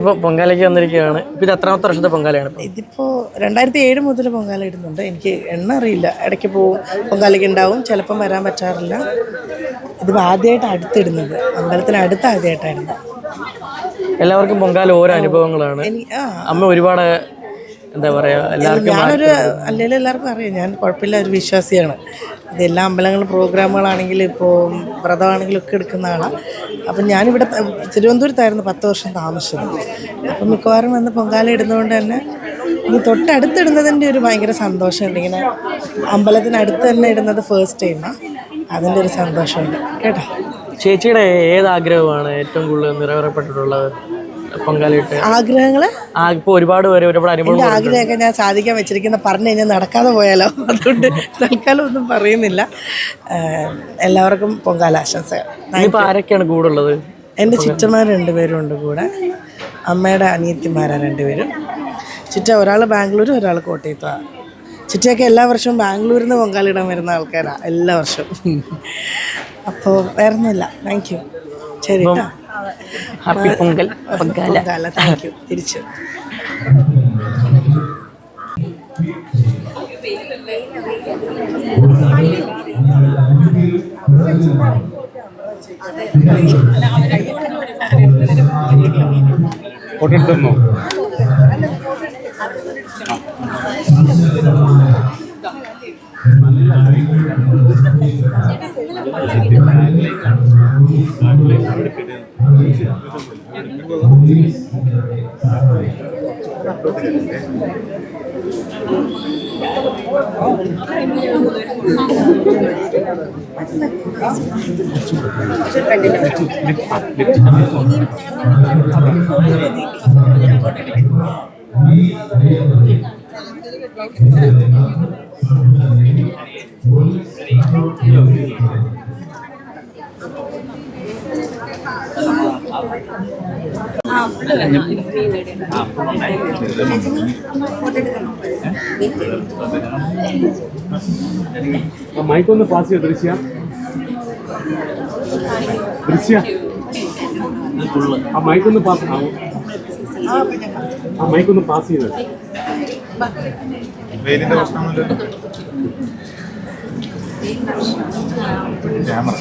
ഇപ്പോൾ പൊങ്കാലയ്ക്ക് വന്നിരിക്കുകയാണ്. ഇത് എത്രാമത്തെ വർഷത്തെ പൊങ്കാലയാണ്? ഇതിപ്പോൾ 2007 മുതൽ പൊങ്കാല ഇടുന്നുണ്ട്. എനിക്ക് എണ്ണ അറിയില്ല. ഇടയ്ക്ക് പോവും, പൊങ്കാലയ്ക്ക് ഉണ്ടാവും, ചിലപ്പം വരാൻ പറ്റാറില്ല. ഇതിപ്പോൾ ആദ്യമായിട്ട് അടുത്തിടുന്നത്, അമ്പലത്തിന് അടുത്ത് ആദ്യമായിട്ടായിരുന്നു. എല്ലാവർക്കും പൊങ്കാല ഓരോ അനുഭവങ്ങളാണ്. അമ്മ ഒരുപാട് എന്താ പറയുക, എല്ലാവർക്കും അല്ലെങ്കിൽ എല്ലാവർക്കും അറിയാം, ഞാൻ കുഴപ്പമില്ല ഒരു വിശ്വാസിയാണ്. ഇതെല്ലാ അമ്പലങ്ങളും പ്രോഗ്രാമുകളാണെങ്കിലും ഇപ്പോൾ വ്രതമാണെങ്കിലും ഒക്കെ എടുക്കുന്ന ആളാണ്. അപ്പം ഞാനിവിടെ തിരുവനന്തപുരത്തായിരുന്നു 10 വർഷം താമസിച്ചത്. അപ്പം മിക്കവാറും വന്ന് പൊങ്കാല ഇടുന്നതുകൊണ്ട് തന്നെ ഈ തൊട്ടടുത്തിടുന്നതിൻ്റെ ഒരു ഭയങ്കര സന്തോഷമുണ്ട്. ഇങ്ങനെ അമ്പലത്തിനടുത്ത് തന്നെ ഇടുന്നത് ഫസ്റ്റ് ടൈമാണ്. അതിൻ്റെ ഒരു സന്തോഷമുണ്ട് കേട്ടോ. ചേച്ചിയുടെ ഏതാഗ്രഹമാണ് ഏറ്റവും കൂടുതൽ നിറവേറപ്പെട്ടിട്ടുള്ളത് പൊങ്കാലയിട്ട്? ആഗ്രഹങ്ങൾ ഇപ്പോൾ ഒരുപാട് അനുഭവം. ആഗ്രഹമൊക്കെ ഞാൻ സാധിക്കാൻ വെച്ചിരിക്കുന്ന പറഞ്ഞു കഴിഞ്ഞാൽ നടക്കാതെ പോയാലോ, അതുകൊണ്ട് തൽക്കാലം ഒന്നും പറയുന്നില്ല. എല്ലാവർക്കും പൊങ്കാല ആശംസകൾ. ഇപ്പോൾ ആരൊക്കെയാണ് കൂടെ ഉള്ളത്? എൻ്റെ ചിറ്റന്മാർ 2 പേരും ഉണ്ട് കൂടെ. അമ്മയുടെ അനിയത്തിമാരാണ് 2 പേരും. ചിറ്റ ഒരാൾ ബാംഗ്ലൂരും ഒരാൾ കോട്ടയത്തുമാണ്. ചിറ്റയൊക്കെ എല്ലാ വർഷവും ബാംഗ്ലൂരിൽ നിന്ന് പൊങ്കാലിടാൻ വരുന്ന ആൾക്കാരാണ് എല്ലാ വർഷവും. അപ്പോൾ വേറൊന്നുമില്ല. Thank you. ശരി കേട്ടോ. Happy Pongal. Pongala. Thank you. തിരിച്ചു ഫോട്ടോ എടുത്തോ? മൈക്കൊന്ന് പാസ് ചെയ്യോ? ദൃശ്യ ആ മൈക്കൊന്ന് പാസ് മൈക്കൊന്ന് പാസ് ചെയ്ത്. വെയിലിന്റെ പ്രശ്നമൊന്നുമില്ലല്ലോ. ക്യാമറ